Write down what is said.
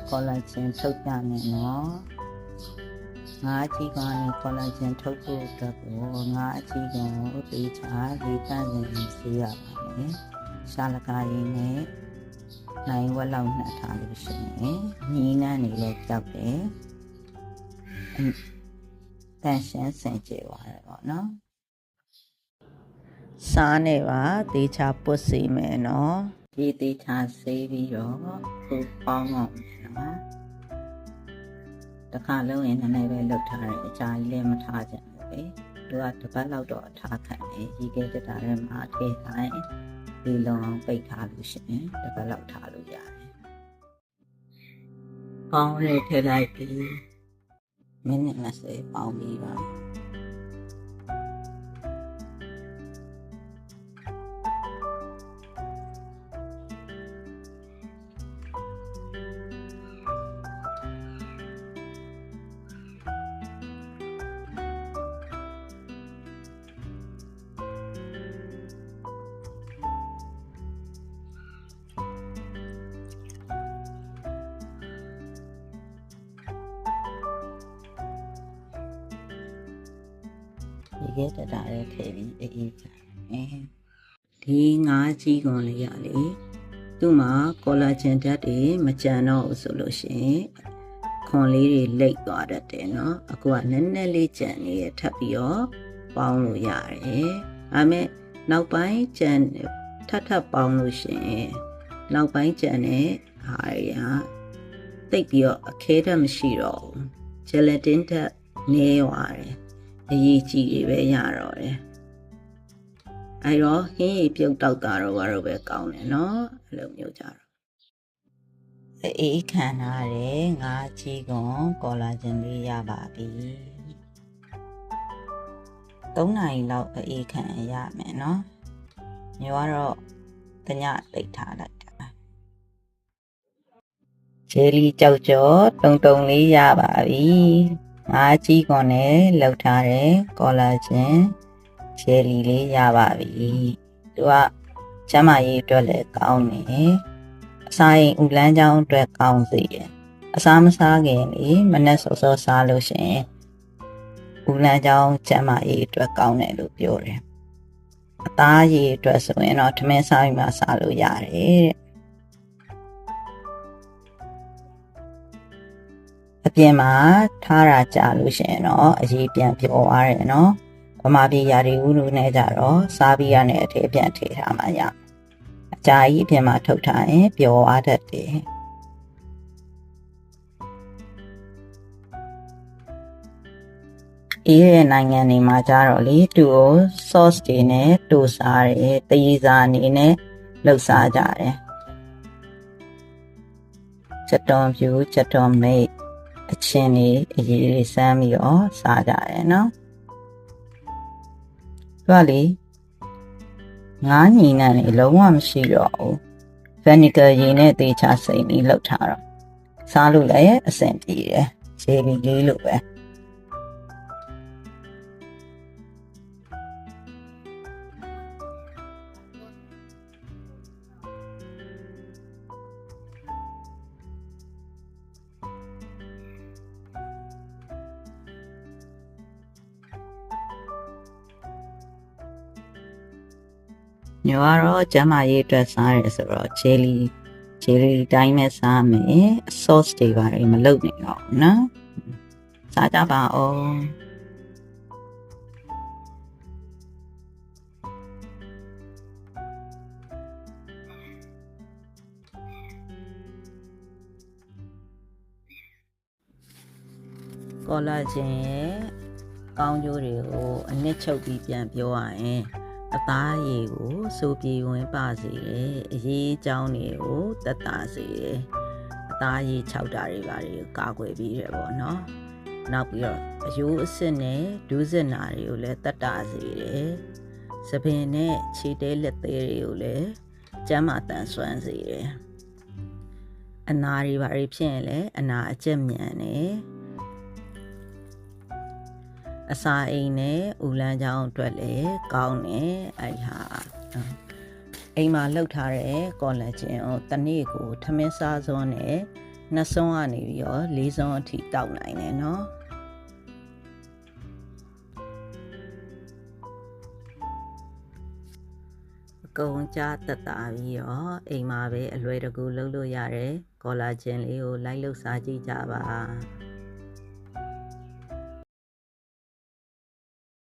ကောလာဂျင်ထုတ်ပြမယ်နော်ငါးကြီးကနေကောလာဂျင်ထုတ်ဖို့အတွက်ကိုငါးအကြီးကိုတေချာလေးတန့်နေစေရပါမယ်ရှာလကာရင်းနဲ့နိုင်ဝက်လောက်နှက်ထားလို့ရှိရင်ညီးနှမ်းနေလဲကြောက်တယ်တန်ရှင်းစင်ကြယ်ပါတယ်ပေါ့နော်စားနေပါတေချာပုတ်စီမယ်နော်ဒီတေချာဆေးပြီးတော့ခုပေါင်းအောင်နော်တခါလုံးရင်နည်းနည်းပဲလှုပ်ထားတယ်အကြာကြီးလည်းမထားကြဘူးလေသူကတစ်ပတ်လောက်တော့ထားခံတယ်ရေခဲတက်တာထဲမှာထည့်ထားရင်ဒီလုံးပိတ်ထားလို့ရှိရင်တစ်ပတ်လောက်ထားလို့ရတယ်ပေါင်းလေးထည့်လိုက်ပြီးမိနစ်20ပေါင်းပြီးပါဒီကတတားရဲ့ထည့်ပြီးအေးချတယ်ဒီငါးကြီးကွန်လေးရလေသူ့မှာကောလာဂျင်ဓာတ်တွေမကြံတော့ဘူးဆိုလို့ရှိရင်ခွန်လေးတွေလိမ့်သွားတတ်တယ်နော်အခုကနည်းနည်းလေးကြံနေရထပ်ပြီးတော့ပေါင်းလို့ရတယ်ဒါပေမဲ့နောက်ပိုင်းကြံထပ်ပေါင်းလို့ရှိရင်နောက်ပိုင်းကြံတဲ့ဟာတွေကတိတ်ပြီးတော့အခဲတတ်မရှိတော့ဘူးဂျယ်လတင်ဓာတ်နေသွားတယ်အရေးကြီးတွေပဲရတော့တယ်အဲ့တော့ဟင်းရပြုတ်တောက်တာတော့ကတော့ပဲကောင်းတယ်နော်အဲ့လိုမျိုးကြတော့အေးခံထားတယ်ငါးကြီးကောလာဂျင်လေးရပါပြီ3နာရီလောက်အေးခံရမယ်နော်မျိုးကတော့တညပိတ်ထားလိုက်တာဂျယ်လီကြောက်ကြောတုံလေးရပါပြီငါးကြီးကွန်နဲ့လှုပ်ထားတဲ့ကောလာဂျင်ဂျယ်လီလေးရပါပြီသူကကျန်းမာရေးအတွက်လည်းကောင်းတယ်အစာရင်ဥလန်းချောင်းအတွက်ကောင်းစေတယ်အစာမစားခင်လေမနက်စောစောစားလို့ရှိရင်ဥလန်းချောင်းကျန်းမာရေးအတွက်ကောင်းတယ်လို့ပြောတယ်အသားရည်အတွက်ဆိုရင်တော့ထမင်းစားပြီးမှစားလို့ရတယ်အပြင်မှာထားတာကြာလို့ရှိရင်တော့အရေးပြန်ပြောသွားတယ်နော်ဗမာပြည်ရာဒီဥလူနဲ့ကြတော့စားပြီးရတဲ့အထည်ပြန်ထည့်ထားမှရအကြာကြီးအပြင်မှာထုတ်ထားရင်ပျော်သွားတတ်တယ်အေးတဲ့နိုင်ငံတွေမှာကြတော့လေသူ့ကို sauce တွေနဲ့တိုးစားတယ်တရေစာအနေနဲ့လှုပ်စားကြတယ်ချက်တော်ဖြူချက်တော်မိတ်အချင်းလေးအရေးလေးစမ်းပြီးတော့စားကြတယ်နော်သူကလေငါးညီနံနေလုံးဝမရှိတော့ဘူး vinegar ရေနဲ့တေချာစိမ့်ပြီးလှုပ်ထားတော့စားလို့လည်းအဆင်ပြေတယ်ဂျယ်လီလေးလိုပဲညတော့ကျမရေးအတွက်စားရဲဆိုတော့ဂျယ်လီတိုင်းမဲ့စားမယ် sauce တွေပါတယ်မလုပ်နေတော့ဘူးနော်စားကြပါဦးကောလာဂျင်ရဲ့ကောင်းကျိုးတွေကိုအနစ်ချုပ်ပြီးပြန်ပြောရရင်အသားရည်ကိုစိုးပြေဝင်ပါစေတယ်အရေးအကြောင်းတွေကိုသက်သာစေတယ်အသားရည်ခြောက်တာတွေပါတွေကိုကာကွယ်ပြီးတယ်ပေါ့နော်နောက်ပြီးတော့အယိုးအဆစ်နဲ့ဒူးစစ်နာတွေကိုလည်းသက်သာစေတယ်စပင်နဲ့ခြေတဲလက်သေးတွေကိုလည်းကျန်းမာတန်ဆွမ်းစေတယ်အနာတွေပါတွေဖြစ်ရင်လည်းအနာအကျက်မြန်တယ်အစာအိမ်နဲ့ဥလန်းချောင်းအတွက်လည်းကောင်းတယ်အဲ့ဟာအိမ်မှာလှုပ်ထားတဲ့ကောလာဂျင်ကိုတစ်နေ့ကိုထမင်းစားစွန်းနဲ့ နှစ်ဆုံးကနေပြီးတော့လေးဆုံးအထိတောက်နိုင်တယ်နော်အကုန်ကြားတက်တာပြီးတော့အိမ်မှာပဲအလွယ်တကူလုပ်လို့ရတယ်ကောလာဂျင်လေးကိုလိုက်လုပ်စားကြည့်ကြပါ